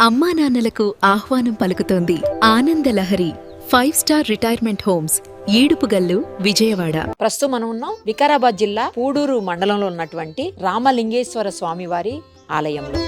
అమ్మా నాన్నలకు ఆహ్వానం పలుకుతోంది ఆనందలహరి 5-స్టార్ రిటైర్మెంట్ హోమ్స్ ఈడుపుగల్లు విజయవాడ. ప్రస్తుతం మనం ఉన్నాం వికారాబాద్ జిల్లా పూడూరు మండలంలో ఉన్నటువంటి రామలింగేశ్వర స్వామివారి ఆలయంలో.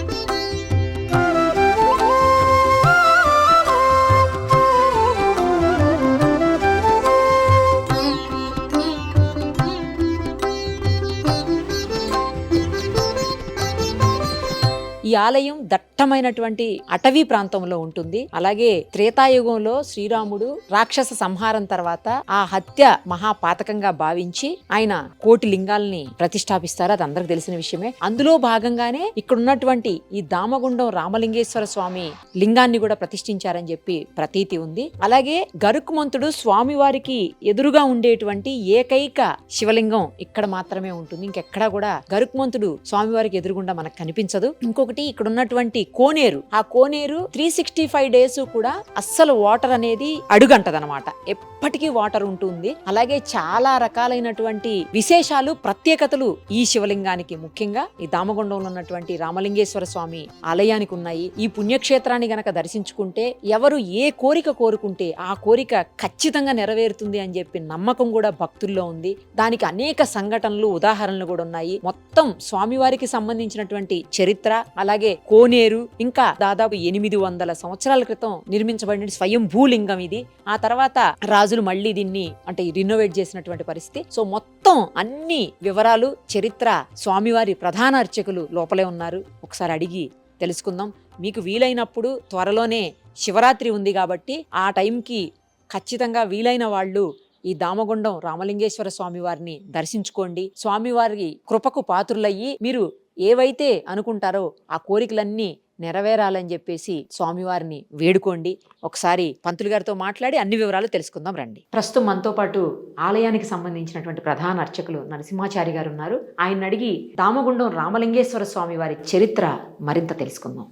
ఈ ఆలయం దట్టమైనటువంటి అటవీ ప్రాంతంలో ఉంటుంది. అలాగే త్రేతాయుగంలో శ్రీరాముడు రాక్షస సంహారం తర్వాత ఆ హత్య మహాపాతకంగా భావించి ఆయన కోటి లింగాల్ని ప్రతిష్టాపిస్తారు. అది అందరికి తెలిసిన విషయమే. అందులో భాగంగానే ఇక్కడ ఉన్నటువంటి ఈ దామగుండం రామలింగేశ్వర స్వామి లింగాన్ని కూడా ప్రతిష్ఠించారని చెప్పి ప్రతీతి ఉంది. అలాగే గరుత్మంతుడు స్వామివారికి ఎదురుగా ఉండేటువంటి ఏకైక శివలింగం ఇక్కడ మాత్రమే ఉంటుంది. ఇంకెక్కడా కూడా గరుత్మంతుడు స్వామివారికి ఎదురుగుండా మనకు కనిపించదు. ఇంకొకటి ఇక్కడ ఉన్నటువంటి కోనేరు, ఆ కోనేరు 365 డేస్ కూడా అస్సలు వాటర్ అనేది అడుగంటదనమాట. ఎప్పటికీ వాటర్ ఉంటుంది. అలాగే చాలా రకాలైనటువంటి విశేషాలు, ప్రత్యేకతలు ఈ శివలింగానికి, ముఖ్యంగా ఈ దామగుండంలో ఉన్నటువంటి రామలింగేశ్వర స్వామి ఆలయానికి ఉన్నాయి. ఈ పుణ్యక్షేత్రాన్ని గనక దర్శించుకుంటే ఎవరు ఏ కోరిక కోరుకుంటే ఆ కోరిక ఖచ్చితంగా నెరవేరుతుంది అని చెప్పి నమ్మకం కూడా భక్తుల్లో ఉంది. దానికి అనేక సంఘటనలు, ఉదాహరణలు కూడా ఉన్నాయి. మొత్తం స్వామివారికి సంబంధించినటువంటి చరిత్ర, అలాగే కోనేరు, ఇంకా దాదాపు 800 సంవత్సరాల క్రితం నిర్మించబడిన స్వయం భూలింగం ఇది. ఆ తర్వాత రాజులు మళ్ళీ దీన్ని అంటే రినోవేట్ చేసినటువంటి పరిస్థితి. సో మొత్తం అన్ని వివరాలు, చరిత్ర, స్వామివారి ప్రధాన అర్చకులు లోపలే ఉన్నారు. ఒకసారి అడిగి తెలుసుకుందాం. మీకు వీలైనప్పుడు, త్వరలోనే శివరాత్రి ఉంది కాబట్టి ఆ టైంకి ఖచ్చితంగా వీలైన వాళ్ళు ఈ దామగుండం రామలింగేశ్వర స్వామి వారిని దర్శించుకోండి. స్వామివారి కృపకు పాత్రులయ్యి మీరు ఏవైతే అనుకుంటారో ఆ కోరికలన్నీ నెరవేరాలని చెప్పేసి స్వామివారిని వేడుకోండి. ఒకసారి పంతులు గారితో మాట్లాడి అన్ని వివరాలు తెలుసుకుందాం రండి. ప్రస్తుతం మనతో పాటు ఆలయానికి సంబంధించినటువంటి ప్రధాన అర్చకులు నరసింహాచారి గారు ఉన్నారు. ఆయన అడిగి దామగుండం రామలింగేశ్వర స్వామి వారి చరిత్ర మరింత తెలుసుకుందాం.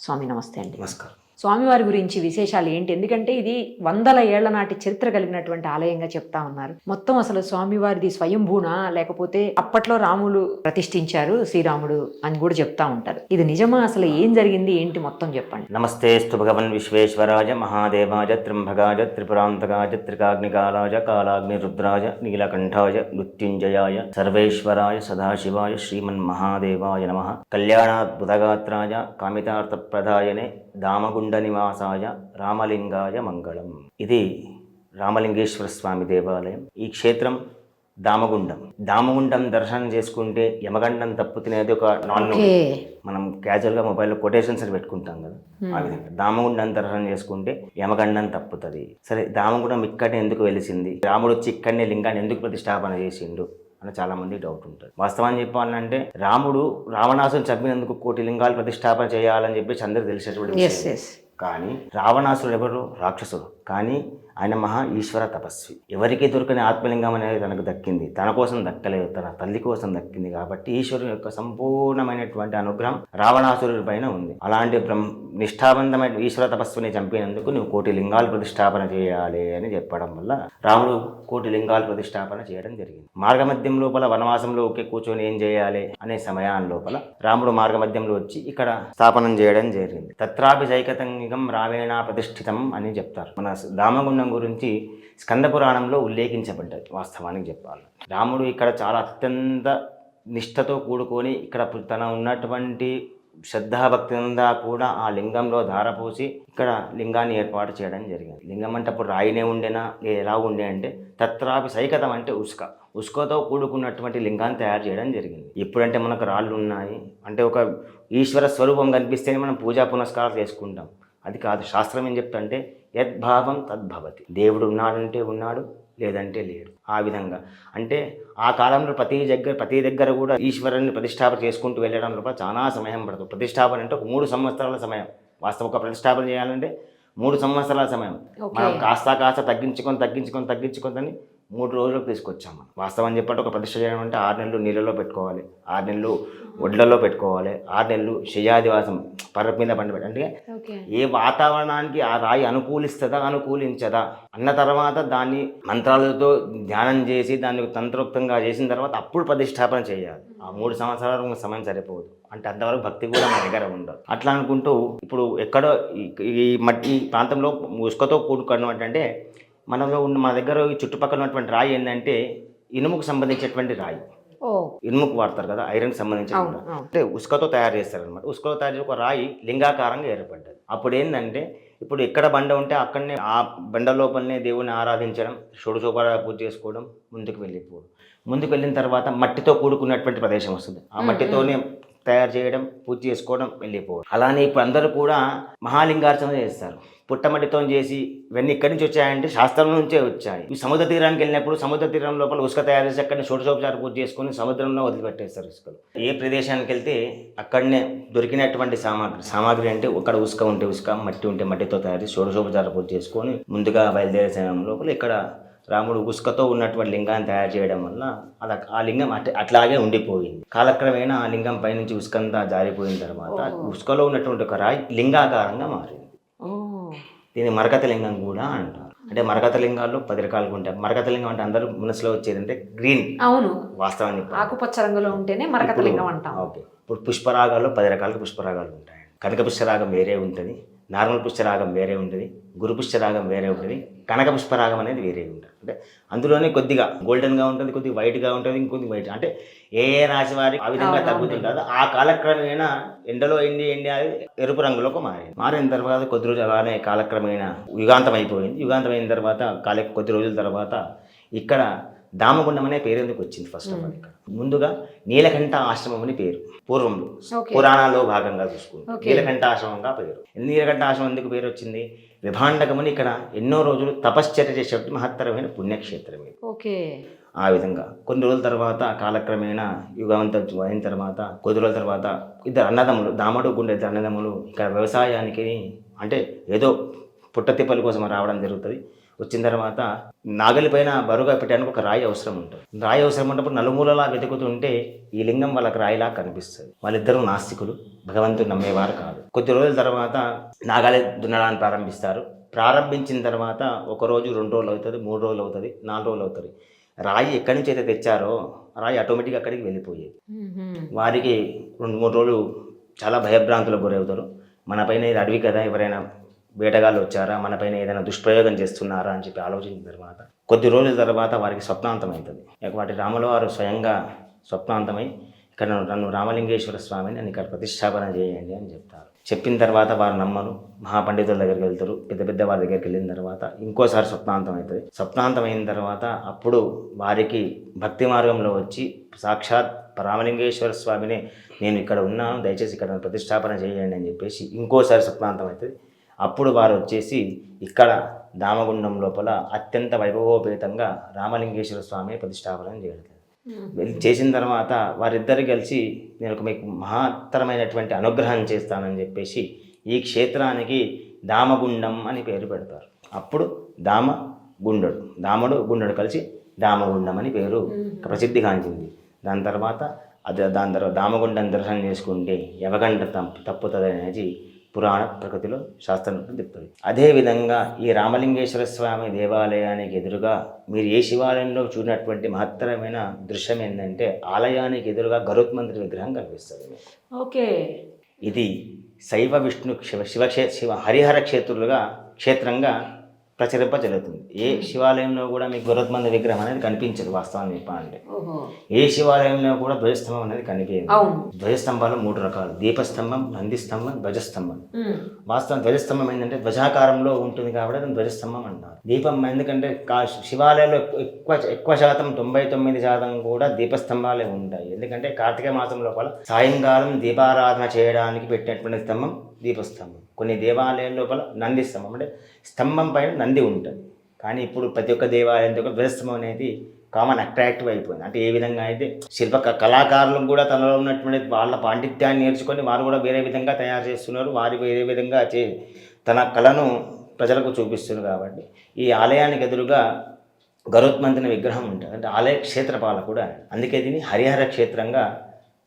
స్వామి నమస్తే అండి. నమస్కారం. స్వామివారి గురించి విశేషాలు ఏంటి? ఎందుకంటే ఇది 100 ఏళ్ల నాటి చరిత్ర కలిగినటువంటి ఆలయంగా చెప్తా ఉన్నారు. మొత్తం అసలు స్వామివారిది స్వయంభూనా, లేకపోతే అప్పట్లో రాములు ప్రతిష్ఠించారు, శ్రీరాముడు అని కూడా చెప్తా ఉంటారు. ఇది నిజమా? అసలు ఏం జరిగింది ఏంటి మొత్తం చెప్పండి. నమస్తేస్తు భగవన్ విశ్వేశ్వరాయ మహాదేవాయ త్రింభగాయ త్రిపురాంతకాయ త్రికాగ్నికాలాయ కాలాగ్ని రుద్రాయ నీలకంఠాయ మృత్యుంజయాయ సర్వేశ్వరాయ సదాశివాయ శ్రీమన్మహాదేవాయ నమః. కళ్యాణాద్భుతగాత్రాయ కామితార్థప్రదాయనే దామగుండ నివాసాయ రామలింగాయ మంగళం. ఇది రామలింగేశ్వర స్వామి దేవాలయం. ఈ క్షేత్రం దామగుండం దర్శనం చేసుకుంటే యమగండం తప్పు తినేది ఒక నాన్. మనం క్యాజువల్గా మొబైల్లో కొటేషన్స్ అని పెట్టుకుంటాం కదా, ఆ విధంగా దామగుండం దర్శనం చేసుకుంటే యమగండం తప్పుతుంది. సరే, దామగుండం ఇక్కడనే ఎందుకు వెలిసింది, రాముడు వచ్చి ఇక్కడనే లింగాన్ని ఎందుకు ప్రతిష్టాపన చేసిండు అని చాలా మంది డౌట్ ఉంటుంది. వాస్తవాన్ని చెప్పాలంటే రాముడు రావణాసుని చంపినందుకు 1 కోటి లింగాలు ప్రతిష్టాపన చేయాలని చెప్పేసి అందరికి తెలిసేటువంటి. కానీ రావణాసుడు ఎవరు? రాక్షసుడు. కానీ ఆయన మహా ఈశ్వర తపస్వి. ఎవరికి దొరకని ఆత్మలింగం అనేది తనకు దక్కింది. తన కోసం దక్కలేదు, తన తల్లి కోసం దక్కింది. కాబట్టి ఈశ్వరుని యొక్క సంపూర్ణమైనటువంటి అనుగ్రహం రావణాసురుడి పైన ఉంది. అలాంటి నిష్ఠాబంధమైన ఈశ్వర తపస్విని చంపినందుకు నువ్వు 1 కోటి లింగాలు ప్రతిష్టాపన చేయాలి అని చెప్పడం వల్ల రాముడు 1 కోటి లింగాలు ప్రతిష్టాపన చేయడం జరిగింది. మార్గమధ్యం లోపల వనవాసంలో ఒకే కూర్చొని ఏం చేయాలి అనే సమయాన్ని లోపల రాముడు మార్గమధ్యంలో వచ్చి ఇక్కడ స్థాపనం చేయడం జరిగింది. తత్రాపి సైకతంగికం రామేణ ప్రతిష్ఠితం అని చెప్తారు. మన దామగుండం గురించి స్కంద పురాణంలో ఉల్లేఖించబడ్డది. వాస్తవానికి చెప్పాలి, రాముడు ఇక్కడ చాలా అత్యంత నిష్ఠతో కూడుకొని ఇక్కడ తన ఉన్నటువంటి శ్రద్ధాభక్తిందా కూడా ఆ లింగంలో ధారపోసి ఇక్కడ లింగాన్ని ఏర్పాటు చేయడం జరిగింది. లింగం అంటే అప్పుడు రాయినే ఉండేనా, ఎలా ఉండే అంటే తత్రాపి సైకతం అంటే ఉస్కతో కూడుకున్నటువంటి లింగాన్ని తయారు చేయడం జరిగింది. ఇప్పుడంటే మనకు రాళ్ళు ఉన్నాయి అంటే ఒక ఈశ్వర స్వరూపం కనిపిస్తేనే మనం పూజా పునస్కారాలు చేసుకుంటాం. అది కాదు. శాస్త్రం ఏం చెప్తుంటే యద్భావం తద్భవతి. దేవుడు ఉన్నాడంటే ఉన్నాడు, లేదంటే లేడు. ఆ విధంగా అంటే ఆ కాలంలో ప్రతి దగ్గర కూడా ఈశ్వరుని ప్రతిష్టాపన చేసుకుంటూ వెళ్ళడం లోపల చాలా సమయం పడుతుంది. ప్రతిష్టాపన అంటే ఒక 3 సంవత్సరాల సమయం. వాస్తవం ఒక ప్రతిష్టాపన చేయాలంటే 3 సంవత్సరాల సమయం. మనం కాస్త తగ్గించుకొని 3 రోజులకు తీసుకొచ్చాం మనం. వాస్తవం చెప్పంటే ఒక ప్రతిష్ట చేయడం అంటే 6 నెలలు నీళ్ళలో పెట్టుకోవాలి, 6 నెలలు ఒడ్లలో పెట్టుకోవాలి, 6 నెలలు శయ్యాదివాసం పర్వత మీద పండబెట్టి, అంటే ఏ వాతావరణానికి ఆ రాయి అనుకూలిస్తుందా అనుకూలించదా అన్న తర్వాత దాన్ని మంత్రాలతో ధ్యానం చేసి దాన్ని తంత్రోక్తంగా చేసిన తర్వాత అప్పుడు ప్రతిష్టాపన చేయాలి. ఆ 3 సంవత్సరాల సమయం సరిపోదు, అంటే అంతవరకు భక్తి కూడా మన దగ్గర ఉండదు. అట్లా అనుకుంటూ ఇప్పుడు ఎక్కడో ఈ మట్టి ఈ ప్రాంతంలో ఉసుకతో కూడుకున్నటువంటి, అంటే మనలో ఉన్న మన దగ్గర ఈ చుట్టుపక్కల ఉన్నటువంటి రాయి ఏంటంటే ఇనుముకు సంబంధించినటువంటి రాయి. ఇనుముకు వాడతారు కదా, ఐరన్కి సంబంధించిన, అంటే ఉసుకతో తయారు చేస్తారనమాట. ఉసుకతో తయారు చేసి ఒక రాయి లింగాకారంగా ఏర్పడ్డది. అప్పుడు ఏంటంటే ఇప్పుడు ఎక్కడ బండ ఉంటే అక్కడనే ఆ బండ లోపలనే దేవుని ఆరాధించడం, షోడశోపచార పూజ చేసుకోవడం, ముందుకు వెళ్ళిపోవడం. ముందుకు వెళ్ళిన తర్వాత మట్టితో కూడుకున్నటువంటి ప్రదేశం వస్తుంది, ఆ మట్టితోనే తయారు చేయడం, పూజ చేసుకోవడం, వెళ్ళిపోవడం. అలానే ఇప్పుడు అందరూ కూడా మహాలింగార్చన చేస్తారు, పుట్టమట్టితో చేసి. ఇవన్నీ ఇక్కడి నుంచి వచ్చాయంటే శాస్త్రం నుంచే వచ్చాయి. ఈ సముద్ర తీరానికి వెళ్ళినప్పుడు సముద్ర తీరం లోపల ఉసుక తయారు చేసి అక్కడనే షోడశోపచార పూజ చేసుకొని సముద్రంలో వదిలిపెట్టేస్తారు ఉసుకలు. ఏ ప్రదేశానికి వెళ్తే అక్కడనే దొరికినటువంటి సామాగ్రి అంటే అక్కడ ఉసుక ఉంటే ఉసుక, మట్టి ఉంటే మట్టితో తయారు చేసి షోడశోపచార పూజ చేసుకొని ముందుగా బయలుదేరే సమయం లోపల ఇక్కడ రాముడు ఉసుకతో ఉన్నటువంటి లింగాన్ని తయారు చేయడం వల్ల అది ఆ లింగం అట్లాగే ఉండిపోయింది. కాలక్రమేణా ఆ లింగం పైనుంచి ఉసుకంతా జారిపోయిన తర్వాత ఉసుకలో ఉన్నటువంటి ఒక రాయి లింగాకారంగా మారింది. దీన్ని మరకత లింగం కూడా అంటారు. అంటే మరకత లింగాల్లో 10 రకాలుగా ఉంటాయి. మరకత లింగం అంటే అందరూ మనసులో వచ్చేది అంటే గ్రీన్, అవును, వాస్తవాన్ని ఆకుపచ్చ రంగులో ఉంటేనే మరకత లింగం అంటాం. ఓకే. ఇప్పుడు పుష్పరాగాల్లో 10 రకాల పుష్పరాగాలు ఉంటాయి. కనక పుష్పరాగం వేరే ఉంటుంది, నార్మల్ పుష్పరాగం వేరే ఉంటుంది, గురు పుష్పరాగం వేరే ఉంటుంది, కనక పుష్పరాగం అనేది వేరే ఉంటుంది. అంటే అందులోనే కొద్దిగా గోల్డెన్గా ఉంటుంది, కొద్దిగా వైట్గా ఉంటుంది, ఇంకొద్ది వైట్, అంటే ఏ రాశి వారికి ఆ విధంగా తగ్గుతుంటుందో ఆ కాలక్రమేణా ఎండలో ఎండి అది ఎరుపు రంగులోకి మారిన తర్వాత కొద్ది రోజులు అలానే కాలక్రమేణా యుగాంతం అయిపోయింది. యుగాంతం అయిన తర్వాత కొద్ది రోజుల తర్వాత ఇక్కడ దామగుండం అనే పేరు ఎందుకు వచ్చింది? ఫస్ట్ ఆఫ్ ఆల్ ఇక్కడ ముందుగా నీలకంఠ ఆశ్రమం అని పేరు పూర్వంలో పురాణాల్లో భాగంగా చూసుకుంటాం. నీలకంఠ ఆశ్రమంగా పేరు. నీలకంఠ ఆశ్రమం ఎందుకు పేరు వచ్చింది? విభాండకముని ఇక్కడ ఎన్నో రోజులు తపశ్చర్య చేసేటువంటి మహత్తరమైన పుణ్యక్షేత్రం ఇది. ఆ విధంగా కొన్ని రోజుల తర్వాత కాలక్రమేణా యుగవంతం అయిన తర్వాత కొద్ది రోజుల తర్వాత ఇద్దరు అన్నదమ్ములు, దామడు గుండె ఇద్దరు అన్నదమ్ములు ఇక్కడ వ్యవసాయానికి అంటే ఏదో పుట్టతిప్పల కోసం రావడం జరుగుతుంది. వచ్చిన తర్వాత నాగలి పైన బరువుగా పెట్టడానికి ఒక రాయి అవసరం ఉంటుంది. రాయి అవసరం ఉన్నప్పుడు నలుమూలలా వెతుకుతుంటే ఈ లింగం వాళ్ళకి రాయిలా కనిపిస్తుంది. వాళ్ళిద్దరూ నాస్తికులు, భగవంతుడు నమ్మేవారు కాదు. కొద్ది రోజుల తర్వాత నాగలి దున్నడానికి ప్రారంభిస్తారు. ప్రారంభించిన తర్వాత 1 రోజు 2 రోజులు అవుతుంది, 3 రోజులు అవుతుంది, 4 రోజులు అవుతుంది. రాయి ఎక్కడి నుంచి అయితే తెచ్చారో రాయి ఆటోమేటిక్గా అక్కడికి వెళ్ళిపోయేది. వారికి 2-3 రోజులు చాలా భయభ్రాంతులకు గురవుతారు. మన పైన ఇది అడవి కదా, ఎవరైనా వేటగాళ్ళు వచ్చారా, మన పైన ఏదైనా దుష్ప్రయోగం చేస్తున్నారా అని చెప్పి ఆలోచించిన తర్వాత కొద్ది రోజుల తర్వాత వారికి స్వప్నాంతం అవుతుంది. వాటి రాముల వారు స్వయంగా స్వప్నాంతమై ఇక్కడ నన్ను రామలింగేశ్వర స్వామిని నన్ను ఇక్కడ ప్రతిష్టాపన చేయండి అని చెప్తారు. చెప్పిన తర్వాత వారు నమ్మరు, మహాపండితుల దగ్గరికి వెళ్తారు. పెద్ద వారి దగ్గరికి వెళ్ళిన తర్వాత ఇంకోసారి స్వప్నాంతం అవుతుంది. స్వప్నాంతం అయిన తర్వాత అప్పుడు వారికి భక్తి మార్గంలో వచ్చి సాక్షాత్ రామలింగేశ్వర స్వామిని నేను ఇక్కడ ఉన్నాను, దయచేసి ఇక్కడ ప్రతిష్టాపన చేయండి అని చెప్పేసి ఇంకోసారి స్వప్నాంతం అవుతుంది. అప్పుడు వారు వచ్చేసి ఇక్కడ దామగుండం లోపల అత్యంత వైభవోపేతంగా రామలింగేశ్వర స్వామిని ప్రతిష్టాపన చేయడం చేసిన తర్వాత వారిద్దరు కలిసి నేను మీకు మహత్తరమైనటువంటి అనుగ్రహం చేస్తానని చెప్పేసి ఈ క్షేత్రానికి దామగుండం అని పేరు పెడతారు. అప్పుడు దాముడు గుండడు కలిసి దామగుండం అని పేరు ప్రసిద్ధిగాంచింది. దాని తర్వాత దామగుండం దర్శనం చేసుకుంటే యమగండ తప్పుతుంది అనేది పురాణ ప్రకృతిలో శాస్త్రం చెప్తుంది. అదేవిధంగా ఈ రామలింగేశ్వర స్వామి దేవాలయానికి ఎదురుగా మీరు ఏ శివాలయంలో చూసినటువంటి మహత్తరమైన దృశ్యం ఏంటంటే ఆలయానికి ఎదురుగా గరుత్మంతుడి విగ్రహం కనిపిస్తుంది. ఓకే, ఇది శైవ విష్ణు శివ హరిహర క్షేత్రంగా ప్రచురింపజరుగుతుంది. ఏ శివాలయంలో కూడా మీకు గరుత్మంతుడి విగ్రహం అనేది కనిపించదు. వాస్తవాన్ని చెప్పాలంటే ఏ శివాలయంలో కూడా ధ్వజస్తంభం అనేది కనిపించదు. ధ్వజస్తంభాలు 3 రకాలు: దీపస్తంభం, నందిస్తంభం, ధ్వజస్తంభం. వాస్తవం ధ్వజస్తంభం ఏంటంటే ధ్వజాకారంలో ఉంటుంది కాబట్టి దాన్ని ధ్వజస్తంభం అంటారు. దీపం ఎందుకంటే శివాలయంలో ఎక్కువ శాతం 99% కూడా దీపస్తంభాలే ఉంటాయి. ఎందుకంటే కార్తీక మాసం లోపల సాయంకాలం దీపారాధన చేయడానికి పెట్టినటువంటి స్తంభం దీపస్తంభం. కొన్ని దేవాలయాల లోపల నంది స్తంభం, అంటే స్తంభం పైన నంది ఉంటుంది. కానీ ఇప్పుడు ప్రతి ఒక్క దేవాలయంతో ధ్వజస్తంభం అనేది కామన్ అట్రాక్టివ్ అయిపోయింది. అంటే ఏ విధంగా అయితే కళాకారులు కూడా తనలో ఉన్నటువంటి వాళ్ళ పాండిత్యాన్ని నేర్చుకొని వారు కూడా వేరే విధంగా తయారు చేస్తున్నారు. వారు వేరే విధంగా తన కళను ప్రజలకు చూపిస్తున్నారు. కాబట్టి ఈ ఆలయానికి ఎదురుగా గరుత్మంతుని విగ్రహం ఉంటుంది. అంటే ఆలయ క్షేత్రపాలకుడు ఆయన. అందుకే దీన్ని హరిహర క్షేత్రంగా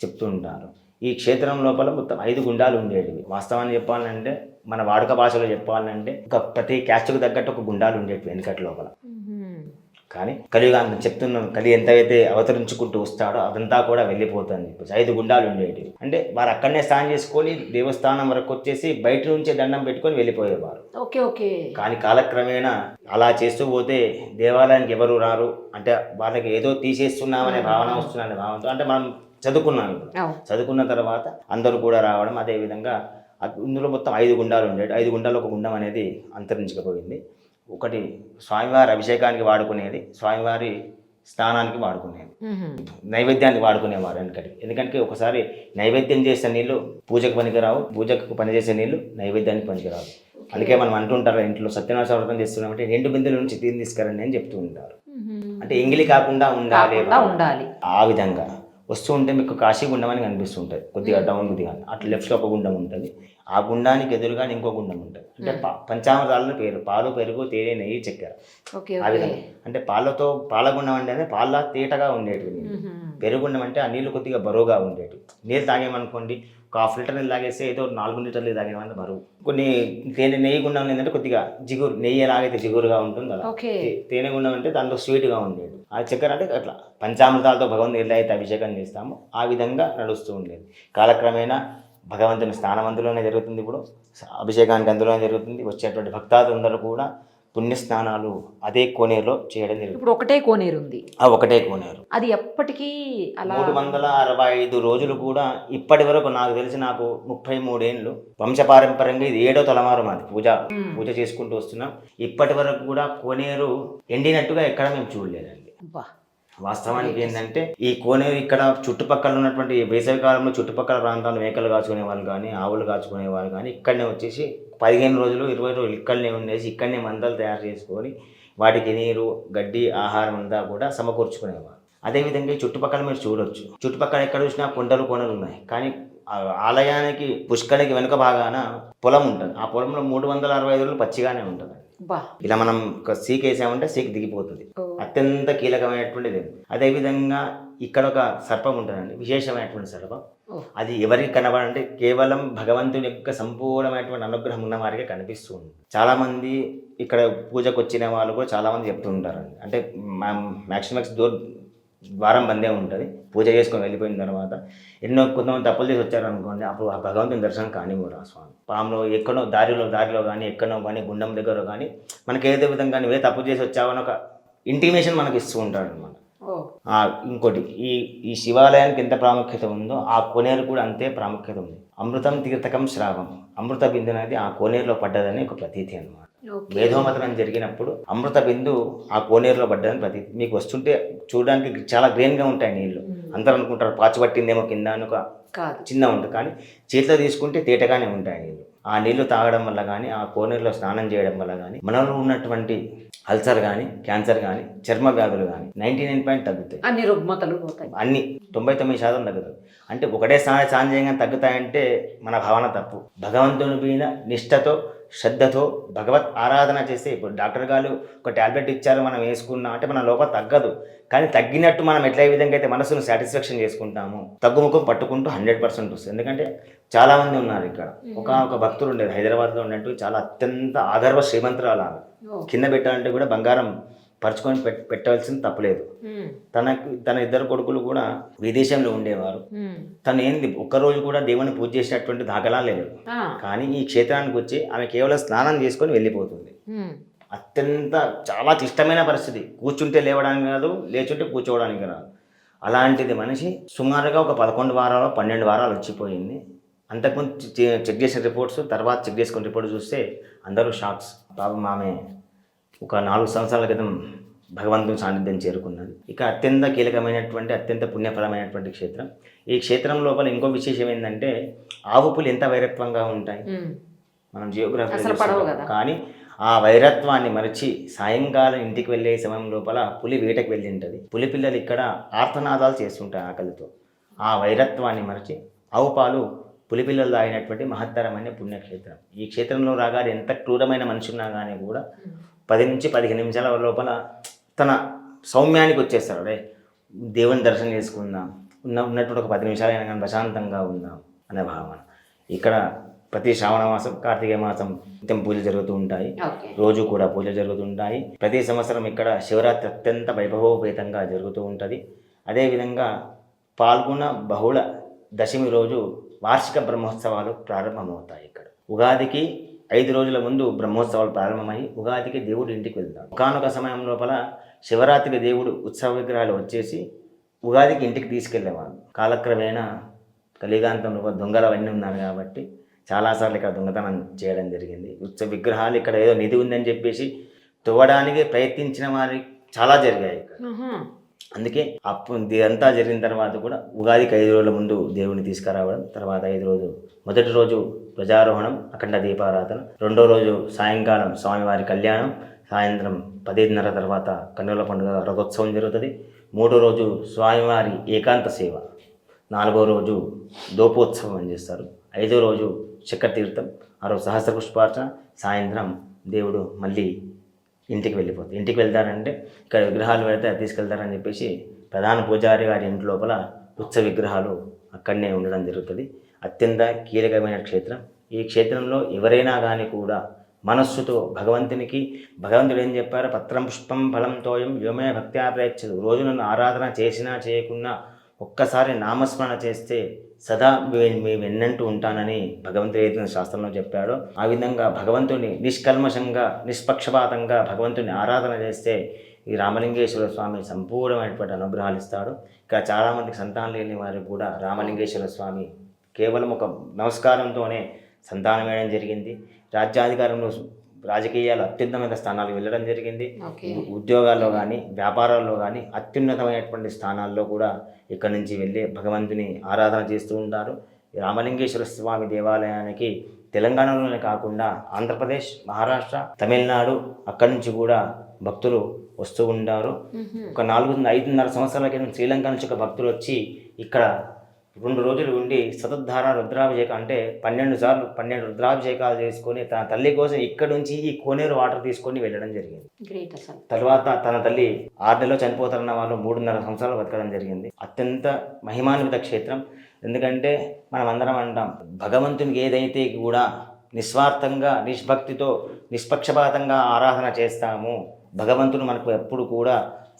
చెప్తుంటారు. ఈ క్షేత్రం లోపల మొత్తం 5 గుండాలు ఉండేటివి. వాస్తవాన్ని చెప్పాలంటే మన వాడుక భాషలో చెప్పాలంటే ప్రతి క్యాస్ట్కు తగ్గట్టు ఒక గుండాలు ఉండేటివి వెనుకటి లోపల. కానీ కలియుగాంతం చెప్తున్నాం, కలి ఎంతైతే అవతరించుకుంటూ వస్తాడో అదంతా కూడా వెళ్ళిపోతుంది చెప్పేసి 5 గుండాలు ఉండేటివి. అంటే వారు అక్కడనే స్నానం చేసుకొని దేవస్థానం వరకు వచ్చేసి బయట నుంచే దండం పెట్టుకొని వెళ్ళిపోయేవారు. ఓకే. కానీ కాలక్రమేణా అలా చేస్తూ పోతే దేవాలయానికి ఎవరు రారు, అంటే వాళ్ళకి ఏదో తీసేస్తున్నామనే భావన వస్తుందనే భావనతో, అంటే మనం చదువుకున్నాం ఇప్పుడు. చదువుకున్న తర్వాత అందరూ కూడా రావడం, అదేవిధంగా ఇందులో మొత్తం 5 గుండాలు ఉండేవి. 5 గుండాలు ఒక గుండం అనేది అంతరించకపోయింది. ఒకటి స్వామివారి అభిషేకానికి వాడుకునేది, స్వామివారి స్నానానికి వాడుకునేది, నైవేద్యానికి వాడుకునేవారు వెనకటి. ఎందుకంటే ఒకసారి నైవేద్యం చేసే నీళ్లు పూజకు పనికిరావు, పూజకు పనిచేసే నీళ్లు నైవేద్యానికి పనికిరావు. అందుకే మనం అంటుంటారు, ఇంట్లో సత్యనారాయణ వ్రతం చేస్తున్నామంటే 2 బిందెల నుంచి తీరు తీసుకురండి అని చెప్తూ ఉంటారు. అంటే ఎంగిలి కాకుండా ఉండాలి. ఆ విధంగా వస్తూ ఉంటే మీకు కాశీ గుండం అని కనిపిస్తుంటుంది, కొద్దిగా డౌన్ కొద్దిగా అట్లా లెఫ్ట్లో ఒక గుండం ఉంటుంది. ఆ గుండానికి ఎదురుగా ఇంకో గుండం ఉంటుంది. అంటే పంచామృతాలను పేరు, పాలు, పెరుగు, తేనె, నెయ్యి, చక్కెర. ఆ విధంగా అంటే పాలగుండం అంటే పాల తేటగా ఉండేటివి నీళ్ళు. పెరుగుండం అంటే ఆ నీళ్ళు కొద్దిగా బరువుగా ఉండేటివి. నీళ్ళు తాగేమనుకోండి, ఒక 1/2 లీటర్ నీళ్ళు తాగేస్తే ఏదో 4 లీటర్లు తాగేమంటే బరువు. కొన్ని నెయ్యి గుండం ఏంటంటే కొద్దిగా జిగురు, నెయ్యి ఎలాగైతే జిగురుగా ఉంటుంది అలా. తేనె గుండం అంటే దాంట్లో స్వీట్గా ఉండేది. ఆ చక్కెర అంటే అట్లా పంచామృతాలతో భగవంతుని ఎలా అయితే అభిషేకం చేస్తామో ఆ విధంగా నడుస్తూ ఉండేది. కాలక్రమేణా భగవంతుని స్నానం అందులోనే జరుగుతుంది, ఇప్పుడు అభిషేకానికి అందులోనే జరుగుతుంది. వచ్చేటువంటి భక్తాదులందరూ కూడా పుణ్యస్నానాలు అదే కోనేరులో చేయడం జరుగుతుంది. ఇప్పుడు ఒకటే కోనేరు ఉంది. ఒకటే కోనేరు, అది ఎప్పటికీ అలా 365 రోజులు కూడా ఇప్పటి వరకు నాకు తెలిసి, నాకు 33 ఏళ్ళు వంశపారంపర్యంగా ఇది 7వ తలమారు మాది పూజ చేసుకుంటూ వస్తున్నాం. ఇప్పటి వరకు కూడా కోనేరు ఎండినట్టుగా ఎక్కడ మేము చూడలేదండి. వాస్తవానికి ఏంటంటే ఈ కోనేరు ఇక్కడ చుట్టుపక్కల ఉన్నటువంటి వేసవి కాలంలో చుట్టుపక్కల ప్రాంతాల్లో మేకలు కాచుకునే వాళ్ళు కానీ, ఆవులు కాచుకునే వాళ్ళు కానీ ఇక్కడనే వచ్చేసి 15 రోజులు 20 రోజులు ఇక్కడనే ఉండేసి ఇక్కడనే మందలు తయారు చేసుకొని వాటికి నీరు, గడ్డి, ఆహారం అంతా కూడా సమకూర్చుకునేవారు. అదేవిధంగా ఈ చుట్టుపక్కల మీరు చూడొచ్చు, చుట్టుపక్కల ఎక్కడ చూసినా కొండలు ఉన్నాయి. కానీ ఆలయానికి పుష్కరికి వెనుక భాగాన పొలం ఉంటుంది. ఆ పొలంలో 365 రోజులు పచ్చిగానే ఉంటుంది. ఇలా మనం సీక్ వేసామంటే సీక్ దిగిపోతుంది. అత్యంత కీలకమైనటువంటిది. అదేవిధంగా ఇక్కడ ఒక సర్పం ఉంటుందండి, విశేషమైనటువంటి సర్పం. అది ఎవరికి కనబడంటే కేవలం భగవంతుని యొక్క సంపూర్ణమైనటువంటి అనుగ్రహం ఉన్న వారికే కనిపిస్తూ ఉంది. చాలామంది ఇక్కడ పూజకు వచ్చిన వాళ్ళు కూడా చాలామంది చెప్తూ ఉంటారండి, అంటే మ్యాక్సిమం ద్వారం బందే ఉంటుంది. పూజ చేసుకొని వెళ్ళిపోయిన తర్వాత కొంతమంది తప్పులు చేసి వచ్చారనుకోండి, అప్పుడు ఆ భగవంతుని దర్శనం కానివ్వరు. ఆ స్వామి పాములో ఎక్కడో దారిలో కానీ ఎక్కడో కానీ గుండం దగ్గర కానీ మనకి ఏదో విధంగా నువ్వే తప్పు చేసి వచ్చావని ఒక ఇంటిమేషన్ మనకి ఇస్తూ ఉంటాడు అనమాట. ఇంకోటి ఈ శివాలయానికి ఎంత ప్రాముఖ్యత ఉందో ఆ కోనేరు కూడా అంతే ప్రాముఖ్యత ఉంది. అమృతం తీర్థకం శ్రావం, అమృత బిందు అనేది ఆ కోనేరులో పడ్డదని ఒక ప్రతీతి అనమాట. వేదోమతనం జరిగినప్పుడు అమృత బిందు ఆ కోనేరులో పడ్డదని ప్రతీతి. మీకు వస్తుంటే చూడడానికి చాలా గ్రీన్గా ఉంటాయి నీళ్లు. అందరూ అనుకుంటారు పాచి పట్టిందేమో కింద అని, ఒక చిన్న ఉంటుంది. కానీ చేతిలో తీసుకుంటే తేటగానే ఉంటాయి నీళ్ళు. ఆ నీళ్లు తాగడం వల్ల కానీ, ఆ కోనేరులో స్నానం చేయడం వల్ల కానీ మనలో ఉన్నటువంటి అల్సర్ కానీ, క్యాన్సర్ కానీ, చర్మ వ్యాధులు కానీ 99% తగ్గుతాయి. అన్ని రుగ్మతలు పోతాయి, అన్ని 99% తగ్గుతాయి. అంటే ఒకటే స్నానం చేయగానే తగ్గుతాయంటే మన భావన తప్పు. భగవంతుని మీద నిష్ఠతో, శ్రద్ధతో భగవత్ ఆరాధన చేస్తే, ఇప్పుడు డాక్టర్ గారు ఒక ట్యాబ్లెట్ ఇచ్చారు మనం వేసుకున్నాం అంటే మన లోపల తగ్గదు. కానీ తగ్గినట్టు మనం ఎట్లా ఏ విధంగా అయితే మనసును సాటిస్ఫాక్షన్ చేసుకుంటామో తగ్గుముఖం పట్టుకుంటూ 100% వస్తుంది. ఎందుకంటే చాలామంది ఉన్నారు ఇక్కడ. ఒక భక్తుడు ఉండేది హైదరాబాద్లో ఉన్నట్టు, చాలా అత్యంత ఆగర్వ శ్రీమంతురాలు ఆమె. కింద పెట్టాలంటే కూడా బంగారం పరుచుకొని పెట్టవలసింది తప్పలేదు. తన 2 కొడుకులు కూడా విదేశంలో ఉండేవారు. తను ఏంది ఒక్కరోజు కూడా దేవుని పూజ చేసినటువంటి దాఖలా లేదు. కానీ ఈ క్షేత్రానికి వచ్చి ఆమె కేవలం స్నానం చేసుకొని వెళ్ళిపోతుంది. అత్యంత చాలా క్లిష్టమైన పరిస్థితి. కూర్చుంటే లేవడానికి కాదు, లేచుంటే కూర్చోవడానికి రాదు. అలాంటిది మనిషి సుమారుగా ఒక 11 వారాలు 12 వారాలు వచ్చిపోయింది. అంతకుముందు చెక్ చేసిన రిపోర్ట్స్, తర్వాత చెక్ చేసుకున్న రిపోర్ట్స్ చూస్తే అందరూ షాక్స్. పాపం ఆమె ఒక 4 సంవత్సరాల క్రితం భగవంతుని సాన్నిధ్యం చేరుకున్నది. ఇక అత్యంత కీలకమైనటువంటి, అత్యంత పుణ్యఫలమైనటువంటి క్షేత్రం. ఈ క్షేత్రం లోపల ఇంకో విశేషం ఏంటంటే ఆవు పులి ఎంత వైరత్వంగా ఉంటాయి మనం జియోగ్రఫీ. కానీ ఆ వైరత్వాన్ని మరిచి సాయంకాలం ఇంటికి వెళ్ళే సమయం లోపల పులి వేటకు వెళ్ళి ఉంటుంది. పులి పిల్లలు ఇక్కడ ఆర్తనాదాలు చేస్తుంటాయి ఆకలితో. ఆ వైరత్వాన్ని మరిచి ఆవు పాలు పులిపిల్లలు తాగినటువంటి మహత్తరమైన పుణ్యక్షేత్రం. ఈ క్షేత్రంలో రాగానే ఎంత క్రూరమైన మనిషి ఉన్నా కానీ కూడా 10 నుంచి 15 నిమిషాల లోపల తన సౌమ్యానికి వచ్చేస్తారు. అరే దేవుని దర్శనం చేసుకుందాం, ఉన్నటువంటి ఒక 10 నిమిషాలైనా కానీ ప్రశాంతంగా ఉందాం అనే భావన. ఇక్కడ ప్రతి శ్రావణ మాసం, కార్తీక మాసం నిత్యం పూజలు జరుగుతూ ఉంటాయి. రోజు కూడా పూజలు జరుగుతుంటాయి. ప్రతి సంవత్సరం ఇక్కడ శివరాత్రి అత్యంత వైభవోపేతంగా జరుగుతూ ఉంటుంది. అదేవిధంగా పాల్గొన బహుళ దశమి రోజు వార్షిక బ్రహ్మోత్సవాలు ప్రారంభమవుతాయి. ఇక్కడ ఉగాదికి 5 రోజుల ముందు బ్రహ్మోత్సవాలు ప్రారంభమై ఉగాదికి దేవుడు ఇంటికి వెళ్తాడు. ఒకానొక సమయం లోపల శివరాత్రికి దేవుడు ఉత్సవ విగ్రహాలు వచ్చేసి ఉగాదికి ఇంటికి తీసుకెళ్లేవాడు. కాలక్రమేణా కలిగాంతంలో దొంగలు అవన్నీ ఉన్నారు కాబట్టి చాలాసార్లు ఇక్కడ దొంగతనం చేయడం జరిగింది. ఉత్సవ విగ్రహాలు ఇక్కడ ఏదో నిధి ఉందని చెప్పేసి తవ్వడానికి ప్రయత్నించిన వారి చాలా జరిగాయి ఇక్కడ. అందుకే ఇదంతా జరిగిన తర్వాత కూడా ఉగాదికి 5 రోజుల ముందు దేవుని తీసుకురావడం, తర్వాత 5 రోజు మొదటి రోజు ధ్వజారోహణం, అఖండ దీపారాధన, రెండో రోజు సాయంకాలం స్వామివారి కళ్యాణం, సాయంత్రం 10:30 తర్వాత కన్నుల పండుగ రథోత్సవం జరుగుతుంది. మూడో రోజు స్వామివారి ఏకాంత సేవ, 4వ రోజు దోపోత్సవం అని చేస్తారు, 5వ రోజు చక్రతీర్థం, ఆ రోజు సహస్ర పుష్పార్చన, సాయంత్రం దేవుడు మళ్ళీ ఇంటికి వెళ్ళిపోతుంది. ఇంటికి వెళ్తారంటే ఇక్కడ విగ్రహాలు పెడితే తీసుకెళ్తారని చెప్పేసి ప్రధాన పూజారి గారి ఇంటి లోపల ఉత్సవ విగ్రహాలు అక్కడనే ఉండడం జరుగుతుంది. అత్యంత కీలకమైన క్షేత్రం. ఈ క్షేత్రంలో ఎవరైనా కానీ కూడా మనస్సుతో భగవంతుడు ఏం చెప్పారో, పత్రం పుష్పం ఫలం తోయం వ్యోమే భక్త్యా ప్రయచ్చదు. రోజు నన్ను ఆరాధన చేసినా చేయకున్నా ఒక్కసారి నామస్మరణ చేస్తే సదా మీ వెన్నంటూ ఉంటానని భగవంతుడు ఏదైతే శాస్త్రంలో చెప్పాడో ఆ విధంగా భగవంతుని నిష్కల్మషంగా నిష్పక్షపాతంగా భగవంతుని ఆరాధన చేస్తే ఈ రామలింగేశ్వర స్వామి సంపూర్ణమైనటువంటి అనుగ్రహాలు ఇస్తాడు. ఇక్కడ చాలామందికి సంతానం లేని వారికి కూడా రామలింగేశ్వర స్వామి కేవలం ఒక నమస్కారంతోనే సంతానం వేయడం జరిగింది. రాజ్యాధికారంలో రాజకీయాలు అత్యున్నతమైన స్థానాలకు వెళ్ళడం జరిగింది. ఉద్యోగాల్లో కానీ వ్యాపారాల్లో కానీ అత్యున్నతమైనటువంటి స్థానాల్లో కూడా ఇక్కడి నుంచి వెళ్ళి భగవంతుని ఆరాధన చేస్తూ ఉంటారు. రామలింగేశ్వర స్వామి దేవాలయానికి తెలంగాణలోనే కాకుండా ఆంధ్రప్రదేశ్, మహారాష్ట్ర, తమిళనాడు అక్కడి నుంచి కూడా భక్తులు వస్తూ ఉంటారు. ఒక 4-5.5 సంవత్సరాల క్రితం శ్రీలంక నుంచి ఒక భక్తులు వచ్చి ఇక్కడ 2 రోజులు ఉండి సతద్ధార రుద్రాభిషేకం అంటే 12 రుద్రాభిషేకాలు చేసుకొని తన తల్లి కోసం ఇక్కడ నుంచి ఈ కోనేరు వాటర్ తీసుకొని వెళ్ళడం జరిగింది. తర్వాత తన తల్లి 6 నెలలు చనిపోతారన్న వాళ్ళు 3.5 సంవత్సరాలు బతకడం జరిగింది. అత్యంత మహిమాన్విత క్షేత్రం. ఎందుకంటే మనం అందరం అంటాం, భగవంతునికి ఏదైతే కూడా నిస్వార్థంగా నిష్భక్తితో నిష్పక్షపాతంగా ఆరాధన చేస్తామో భగవంతుడు మనకు ఎప్పుడు కూడా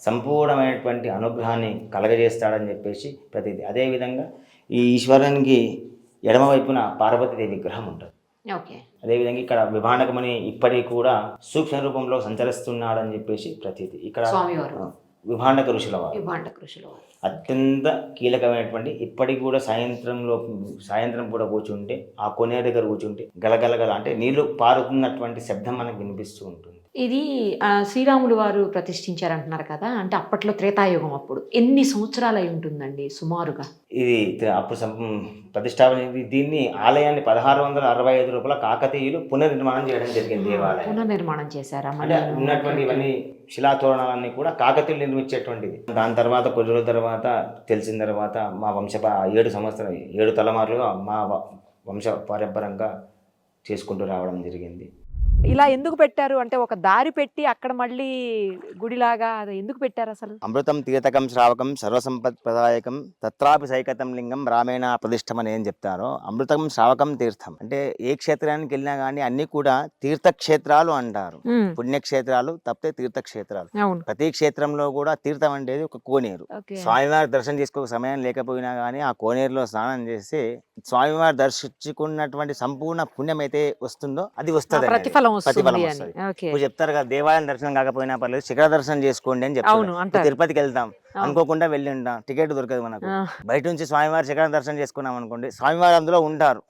సంపూర్ణమైనటువంటి అనుగ్రహాన్ని కలగజేస్తాడని చెప్పేసి ప్రతిదీ. అదేవిధంగా ఈ ఈశ్వరునికి ఎడమవైపున పార్వతీదేవి విగ్రహం ఉంటుంది. అదేవిధంగా ఇక్కడ విభాండకమని ఇప్పటికీ కూడా సూక్ష్మ రూపంలో సంచరిస్తున్నాడని చెప్పేసి ప్రతీది. ఇక్కడ విభాండక ఋషుల వారు అత్యంత కీలకమైనటువంటి ఇప్పటికి కూడా సాయంత్రం కూడా కూర్చుంటే ఆ కొనే దగ్గర కూర్చుంటే గలగలగల అంటే నీళ్లు పారుతున్నటువంటి శబ్దం మనకు వినిపిస్తూ ఉంటుంది. ఇది శ్రీరాములు వారు ప్రతిష్ఠించారంటున్నారు కదా, అంటే అప్పట్లో త్రేతాయుగం, అప్పుడు ఎన్ని సంవత్సరాలు అయి ఉంటుందండి సుమారుగా? ఇది అప్పుడు ప్రతిష్టాపన. దీన్ని ఆలయాన్ని 1665 రూపాయల కాకతీయులు పునర్నిర్మాణం చేయడం జరిగింది. దేవాలయం పునర్నిర్మాణం చేశారా? అంటే ఉన్నటువంటి ఇవన్నీ శిలాతోరణాలన్నీ కూడా కాకతీయులు నిర్మించేటువంటిది. దాని తర్వాత కొన్ని రోజుల తర్వాత తెలిసిన తర్వాత మా 7 తలమారులుగా మా వంశ పారంపరంగా చేసుకుంటూ రావడం జరిగింది. ఇలా ఎందుకు పెట్టారు అంటే ఒక దారి పెట్టి అక్కడ మళ్ళీ గుడిలాగా అది ఎందుకు పెట్టారు అసలు? అమృతం తీర్థకం శ్రావకం సర్వసంపత్ ప్రదాయకం తత్రాపి సైకతం లింగం రామేణ ప్రతిష్టం అని ఏం చెప్తారో, అమృతం శ్రావకం తీర్థం అంటే ఏ క్షేత్రానికి వెళ్ళినా కానీ అన్ని కూడా తీర్థక్షేత్రాలు అంటారు. పుణ్యక్షేత్రాలు తప్పితే తీర్థక్షేత్రాలు. ప్రతి క్షేత్రంలో కూడా తీర్థం అంటే ఒక కోనేరు. స్వామివారి దర్శనం చేసుకోక సమయం లేకపోయినా కానీ ఆ కోనేరులో స్నానం చేస్తే స్వామివారి దర్శించుకున్నటువంటి సంపూర్ణ పుణ్యం అయితే వస్తుందో అది వస్తుంది, ప్రతిఫలం వస్తుంది. ఇప్పుడు చెప్తారు కదా, దేవాలయం దర్శనం కాకపోయినా పర్లేదు శిఖర దర్శనం చేసుకోండి అని చెప్తారు. తిరుపతికి వెళ్తాం అనుకోకుండా వెళ్ళి ఉంటాం, టికెట్ దొరకదు మనకు. బయట నుంచి స్వామివారి శిఖర దర్శనం చేసుకున్నాం అనుకోండి, స్వామివారి అందులో ఉంటారు.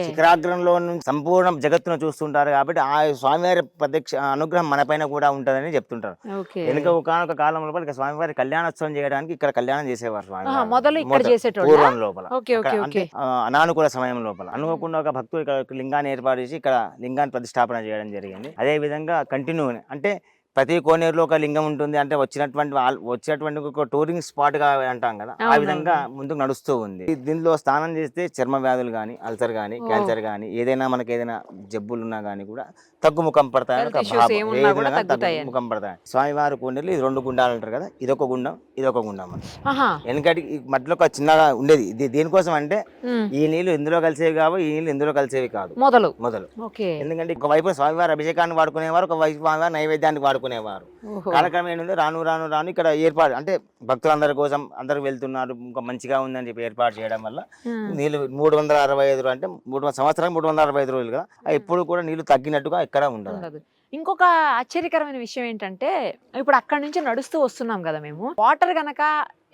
శిఖరాగ్రంలో నుంచి సంపూర్ణ జగత్తును చూస్తుంటారు కాబట్టి ఆ స్వామివారి ప్రత్యక్ష అనుగ్రహం మన పైన కూడా ఉంటదని చెప్తుంటారు. వెనుక ఒకనొక కాలం లోపల స్వామివారి కళ్యాణోత్సవం చేయడానికి ఇక్కడ కళ్యాణం చేసేవారు పూర్వం లోపల, అనానుకూల సమయం లోపల. అనుకోకుండా ఒక భక్తుడు ఇక్కడ లింగాన్ని ఏర్పాటు చేసి ఇక్కడ లింగాన్ని ప్రతిష్టాపన చేయడం జరిగింది. అదే విధంగా కంటిన్యూ అంటే ప్రతి కోనేరులో ఒక లింగం ఉంటుంది అంటే వచ్చేటువంటి ఒక టూరింగ్ స్పాట్ గా అంటాం కదా, ఆ విధంగా ముందుకు నడుస్తూ ఉంది. దీనిలో స్నానం చేస్తే చర్మ వ్యాధులు కానీ, అల్సర్ కానీ, క్యాన్సర్ కానీ, ఏదైనా మనకి ఏదైనా జబ్బులు ఉన్నా కానీ కూడా తగ్గుముఖం పడతాయని ఒక ముఖం పడతాయి. స్వామివారి కోనేరులు ఇది 2 గుండాలు అంటారు కదా, ఇదొక గుండం ఇదొక గుండం అని. ఎందుకంటే ఈ మధ్యలో ఒక చిన్నగా ఉండేది దేనికోసం అంటే ఈ నీళ్లు ఇందులో కలిసేవి కావు, ఈ నీళ్లు ఇందులో కలిసేవి కాదు, మొదలు. ఎందుకంటే ఒక వైపు స్వామివారి అభిషేకాన్ని వాడుకునేవారు, ఒక వైపు స్వామివారి నైవేద్యానికి వాడుకునేవారు. కాలక్రమం ఏంటంటే రాను ఇక్కడ ఏర్పాటు అంటే భక్తులందరి కోసం అందరు వెళ్తున్నారు, ఇంకా మంచిగా ఉందని చెప్పి ఏర్పాటు చేయడం వల్ల నీళ్లు 365 అంటే 3 సంవత్సరానికి 365 రోజులు కదా, ఎప్పుడు కూడా నీళ్లు తగ్గినట్టుగా ఎక్కడ ఉండదు. ఇంకొక ఆశ్చర్యకరమైన విషయం ఏంటంటే ఇప్పుడు అక్కడ నుంచి నడుస్తూ వస్తున్నాం కదా మేము, వాటర్ గనక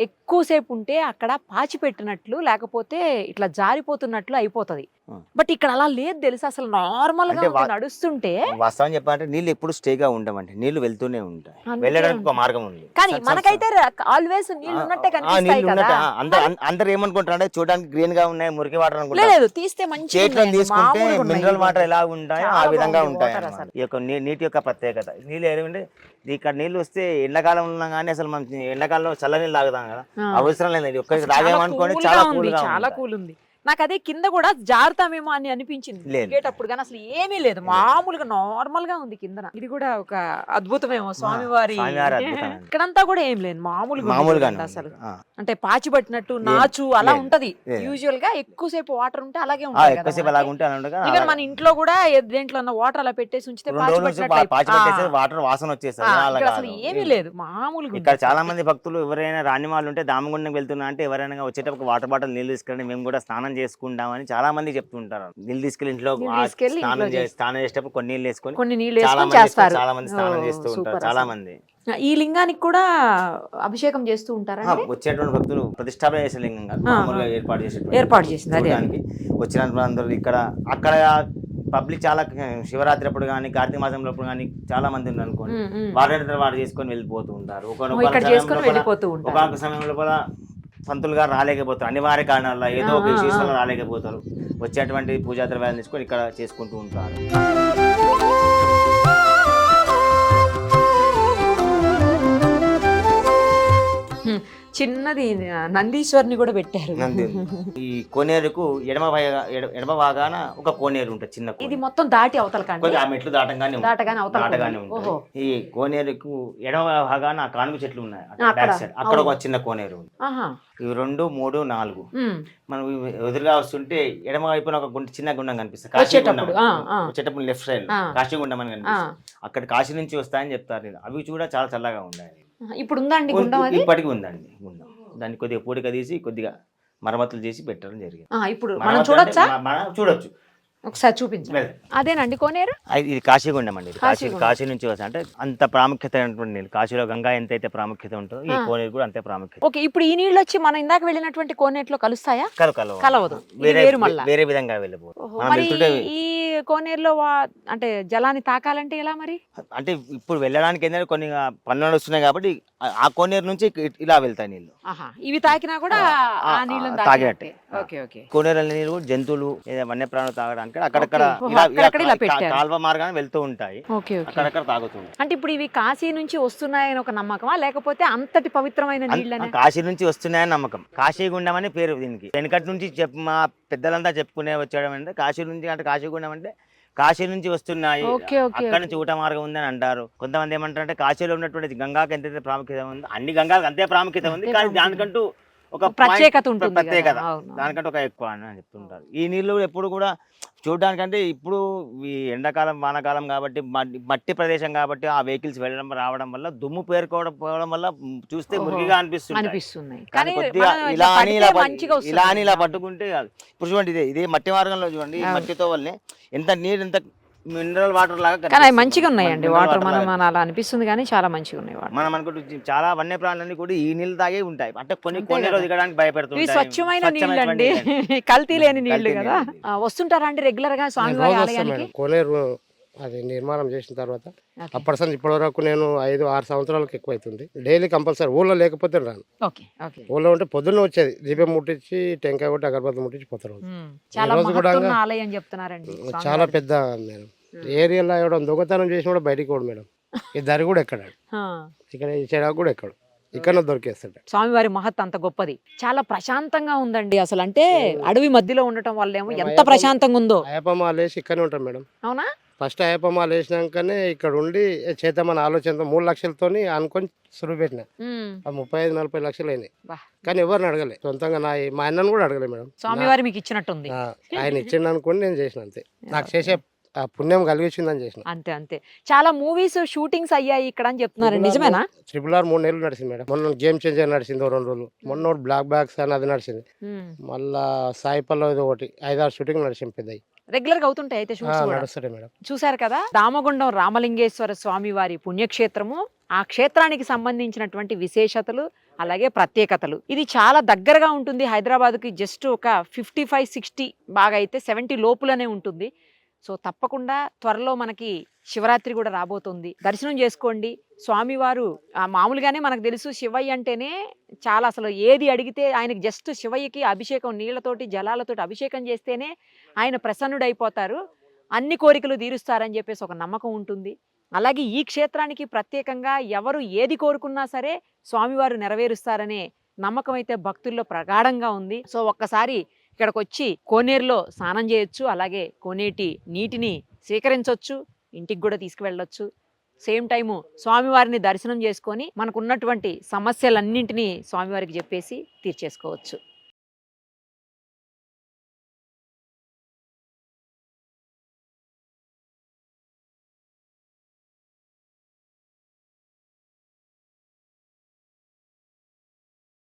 ఎక్కువసేపు ఉంటే అక్కడ పాచి పెట్టినట్లు లేకపోతే ఇట్లా జారిపోతున్నట్లు అయిపోతది. బట్ ఇక్కడ అలా లేదు తెలుసా, అసలు నార్మల్ గా నడుస్తుంటే. వాస్తవం చెప్పాలంటే నీళ్ళు ఎప్పుడు స్టేగా ఉండవండి, నీళ్లు వెళ్తూనే ఉంటాయి, వెళ్ళడానికి ఒక మార్గం ఉంది. కానీ మనకైతే ఆల్వేస్ నీళ్ళు ఉన్నట్టే కనిపిస్తాయి కదా. అందరు ఏమనుకుంటారు అంటే చూడడానికి గ్రీన్ గా ఉన్నాయి, మురికి వాటర్ అనుకుంటారు. లేదు, తీస్తే మంచి చేతులను తీసుకుంటే మినరల్ వాటర్ ఎలా ఉంటాయో ఆ విధంగా ఉంటాయి. ఈ యొక్క నీటి యొక్క ప్రత్యేకత నీళ్ళు ఏమంటే ఇక్కడ నీళ్ళు వస్తే ఎండాకాలం ఉన్నా కానీ అసలు మనం ఎండాకాలంలో చల్ల నీళ్ళు తాగుతాం కదా, అవసరం లేదండి. ఒక్కరికి తాగేమనుకోండి చాలా కూల్ ఉంది. నాకు అదే కింద కూడా జారుతామేమో అని అనిపించింది దిగేటప్పుడు, కానీ అసలు ఏమీ లేదు, మామూలుగా నార్మల్ గా ఉంది కింద. ఇది కూడా ఒక అద్భుతమేమో స్వామివారి. ఇక్కడంతా కూడా ఏం లేదు, మామూలుగా అసలు అంటే పాచి పట్టినట్టు నాచు అలా ఉంటది. యూజువల్ గా ఎక్కువసేపు వాటర్ ఉంటే అలాగే ఉంటుంది. ఈవెన్ మన ఇంట్లో కూడా దేంట్లో వాటర్ అలా పెట్టేసి ఉంచితే వాటర్ వాసన వచ్చేస్తుంది. అసలు ఏమీ లేదు, మామూలుగా. ఇక్కడ చాలా మంది భక్తులు ఎవరైనా రాని వాళ్ళు ఉంటే దామగుండం వెళ్తున్నా అంటే ఎవరైనా వచ్చేటప్పుడు వాటర్ బాటిల్ నీళ్ళు తీసుకెళ్ళి మేము కూడా స్నానం చేసుకుంటామని చాలా మంది చెప్తుంటారు. నీళ్ళు తీసుకెళ్లి ఇంట్లో స్నానం చేసేటప్పుడు కొన్ని నీళ్ళు వేసుకొని చాలా మంది స్నానం చేస్తూ ఉంటారు. చాలా మంది ఈ లింగానికి కూడా అభిషేకం చేస్తూ ఉంటారా? వచ్చేటువంటి భక్తులు ప్రతిష్టాపన చేసే లింగంగా మామూలుగా ఏర్పాటు చేసింది. వచ్చినప్పుడు అందరూ అక్కడ పబ్లిక్ చాలా శివరాత్రి అప్పుడు కానీ కార్తీక మాసంలో కానీ చాలా మంది ఉన్నారు అనుకోండి, వారు చేసుకొని వెళ్ళిపోతూ ఉంటారు. ఒక సమయంలో కూడా పంతులు గారు రాలేకపోతారు, అనివార్య కారణాల ఏదో ఒక విశేషాలు రాలేకపోతారు. వచ్చేటువంటి పూజా ద్రవ్యాలు తీసుకొని ఇక్కడ చేసుకుంటూ ఉంటారు. చిన్నది నందీశ్వరిని కూడా పెట్టారు. ఈ కోనేరుకు ఎడమ భాగాన ఒక కోనేరు ఉంటుంది, చిన్న. ఇది మొత్తం దాటి అవతల ఆ మెట్లు దాటగానే ఉంటుంది. ఈ కోనేరుకు ఎడమ భాగాన కానుగ చెట్లు ఉన్నాయి, అక్కడ ఒక చిన్న కోనేరు ఉంది. ఇవి 2, 3, 4 మనం ఎదురుగా వస్తుంటే ఎడమ వైపున ఒక చిన్న గుండం కనిపిస్తుంది, వచ్చేటప్పుడు లెఫ్ట్ సైడ్ కాశీగుండం అని కనిపిస్తుంది. అక్కడ కాశీ నుంచి వస్తాయని చెప్తారు. అవి కూడా చాలా చల్లగా ఉన్నాయి. ఇప్పుడు ఉందండి ఇప్పటికీ ఉందండి గుండం. దాన్ని కొద్దిగా పూడిక తీసి కొద్దిగా మరమ్మతులు చేసి పెట్టడం జరిగింది. ఇప్పుడు మనం చూడొచ్చు, ఒకసారి చూపించండి. అదేనండి కోనేరు, ఇది కాశీగుండం అండి. కాశీ నుంచి వస్తా అంటే అంత ప్రాముఖ్యత నీళ్ళు. కాశీలో గంగా ఎంతైతే ప్రాముఖ్యత ఉంటుందో ఈ కోనేరు కూడా అంతే ప్రాముఖ్యత. ఓకే, ఇప్పుడు ఈ నీళ్ళు వచ్చి మనం ఇందాక వెళ్ళినటువంటి కోనేరులో కలుస్తాయా? కలవదు, వేరే విధంగా వెళ్ళిపోతుంది. ఈ కోనేరులో అంటే జలాన్ని తాకాలంటే ఎలా మరి? అంటే ఇప్పుడు వెళ్ళడానికి ఏంటంటే కొన్ని పనులు వస్తున్నాయి కాబట్టి ఆ కోనేరు నుంచి ఇలా వెళ్తాయి నీళ్ళు. ఇవి తాకినా కూడా తాగినట్టే. కోనేరు నీళ్ళు జంతువులు వన్యప్రాణులు తాగడానికి అక్కడక్కడ కాల్వ మార్గాన్ని వెళ్తూ ఉంటాయి, అక్కడక్కడ తాగుతుంది. అంటే ఇప్పుడు ఇవి కాశీ నుంచి వస్తున్నాయని ఒక నమ్మకమా, లేకపోతే అంతటి పవిత్రమైన నీళ్ళని? కాశీ నుంచి వస్తున్నాయని నమ్మకం. కాశీగుండం అని పేరు దీనికి. వెనకటి నుంచి మా పెద్దలంతా చెప్పుకునే వచ్చాడం అంటే కాశీ నుంచి, అంటే కాశీగుండం అంటే కాశీ నుంచి వస్తున్నాయి, అక్కడ నుంచి ఊట మార్గం ఉందని అంటారు. కొంతమంది ఏమంటారు అంటే కాశీలో ఉన్నటువంటి గంగాకి ఎంతైతే ప్రాముఖ్యత ఉంది, అన్ని గంగాలకు అంతే ప్రాముఖ్యత ఉంది, కానీ దానికంటూ ఒక ప్రత్యేకత దానికంటే ఒక ఎక్కువ అని చెప్తుంటారు. ఈ నీళ్ళు ఎప్పుడు కూడా చూడడానికంటే ఇప్పుడు ఈ ఎండాకాలం వానాకాలం కాబట్టి మట్టి ప్రదేశం కాబట్టి ఆ వెహికల్స్ వెళ్ళడం రావడం వల్ల దుమ్ము పేరుకోవడం వల్ల చూస్తే మురికిగా అనిపిస్తుంది. కానీ కొద్దిగా ఇలా అని ఇలా పట్టుకుంటే ఇప్పుడు చూడండి, ఇదే మట్టి మార్గంలో చూడండి, ఈ మట్టితో వల్లనే ఎంత నీరు ఎంత మినరల్ వాటర్ లాగా. కానీ మంచిగా ఉన్నాయండి వాటర్, మనం అలా అనిపిస్తుంది కానీ చాలా మంచిగా ఉన్నాయి వాటర్. మనం అనుకుంటే చాలా వన్య ప్రాణులన్నీ కూడా ఈ నీళ్ళు తాగే ఉంటాయి. అంటే కొన్ని దిగడానికి భయపెడుతుంది. స్వచ్ఛమైన నీళ్ళు అండి, కల్తీ లేని నీళ్లు కదా. వస్తుంటారా అండి రెగ్యులర్ గా స్వామివారి ఆలయానికి? కోనేరు అది నిర్మాణం చేసిన తర్వాత అప్పటి ఇప్పటి వరకు నేను 5-6 సంవత్సరాలకు ఎక్కువ అవుతుంది. డైలీ కంపల్సరీ ఊళ్ళో లేకపోతే రాను. ఊళ్ళో ఉంటే పొద్దున్న వచ్చేది, దీపం ముట్టించి టెంకాయ కొట్టి అగరబత్తి ముట్టించి పోతారు. చాలా పెద్ద మేడం ఏరియాలో ఎవడం దొంగతనం చేసిన కూడా బయటికి పోడు మేడం. ఈ దరి కూడా ఎక్కడాడు, ఆ. ఇక్కడ ఈ చెరాకు కూడా ఎక్కడు, ఇక్కడ దొరికేస్తాడు. స్వామివారి మహత్ అంత గొప్పది, చాలా ప్రశాంతంగా ఉందండి అసలు. అంటే అడవి మధ్యలో ఉండటం వల్ల ఏమో ఎంత ప్రశాంతంగా ఉందో. అయ్యప్ప మాల వేసి ఇక్కడనే ఉంటాం మేడం. అవునా? ఫస్ట్ అయ్యప్ప మాల వేసినాకనే ఇక్కడ ఉండి చేద్దామని ఆలోచనతో 3 లక్షలతో అనుకొని సురువు పెట్టిన. ఉమ్. 35-40 లక్షలు అయినాయి. వా. కానీ ఎవరిని అడగలే, సొంతంగా మా అన్నను కూడా అడగలే మేడం. స్వామివారి మీకు ఇచ్చినట్టుంది. ఆయన ఇచ్చిండు అనుకోని నేను చేసిన అంతే, నాకు చేసే ఆ పుణ్యం కలిగించిందని చేసిన. అంతే అంతే. చాలా మూవీస్ షూటింగ్స్ అయ్యాయి ఇక్కడ అని చెప్తున్నారు, నిజమేనా? RRR 3 నెలలు నడిచింది మేడం. మొన్న గేమ్ చేంజర్ నడిచింది 2 రోజులు. మొన్న ఒకటి బ్లాక్ బ్యాగ్స్ అని అది నడిచింది. ఉమ్. మళ్ళా సాయిపల్లో ఇది ఒకటి 5-6 షూటింగ్ నడిచింది పెద్దవి. రెగ్యులర్ గా అవుతుంటాయి అయితే షూట్స్ కూడా. నడుస్తాయి మేడం. చూశారు కదా, రామగుండం రామలింగేశ్వర స్వామి వారి పుణ్యక్షేత్రము, ఆ క్షేత్రానికి సంబంధించినటువంటి విశేషతలు అలాగే ప్రత్యేకతలు. ఇది చాలా దగ్గరగా ఉంటుంది హైదరాబాద్కి, జస్ట్ ఒక 55-60 బాగా అయితే 70 లోపులనే ఉంటుంది. సో తప్పకుండా త్వరలో మనకి శివరాత్రి కూడా రాబోతుంది, దర్శనం చేసుకోండి. స్వామివారు మామూలుగానే మనకు తెలుసు శివయ్య అంటేనే చాలా, అసలు ఏది అడిగితే ఆయనకి జస్ట్ శివయ్యకి అభిషేకం, నీళ్లతోటి జలాలతోటి అభిషేకం చేస్తేనే ఆయన ప్రసన్నుడైపోతారు, అన్ని కోరికలు తీరుస్తారని చెప్పేసి ఒక నమ్మకం ఉంటుంది. అలాగే ఈ క్షేత్రానికి ప్రత్యేకంగా ఎవరు ఏది కోరుకున్నా సరే స్వామివారు నెరవేరుస్తారనే నమ్మకం అయితే భక్తుల్లో ప్రగాఢంగా ఉంది. సో ఒక్కసారి ఇక్కడికి వచ్చి కోనేరులో స్నానం చేయొచ్చు, అలాగే కోనేటి నీటిని స్వీకరించవచ్చు, ఇంటికి కూడా తీసుకువెళ్ళొచ్చు. సేమ్ టైము స్వామివారిని దర్శనం చేసుకొని మనకున్నటువంటి సమస్యలన్నింటినీ స్వామివారికి చెప్పేసి తీర్చేసుకోవచ్చు.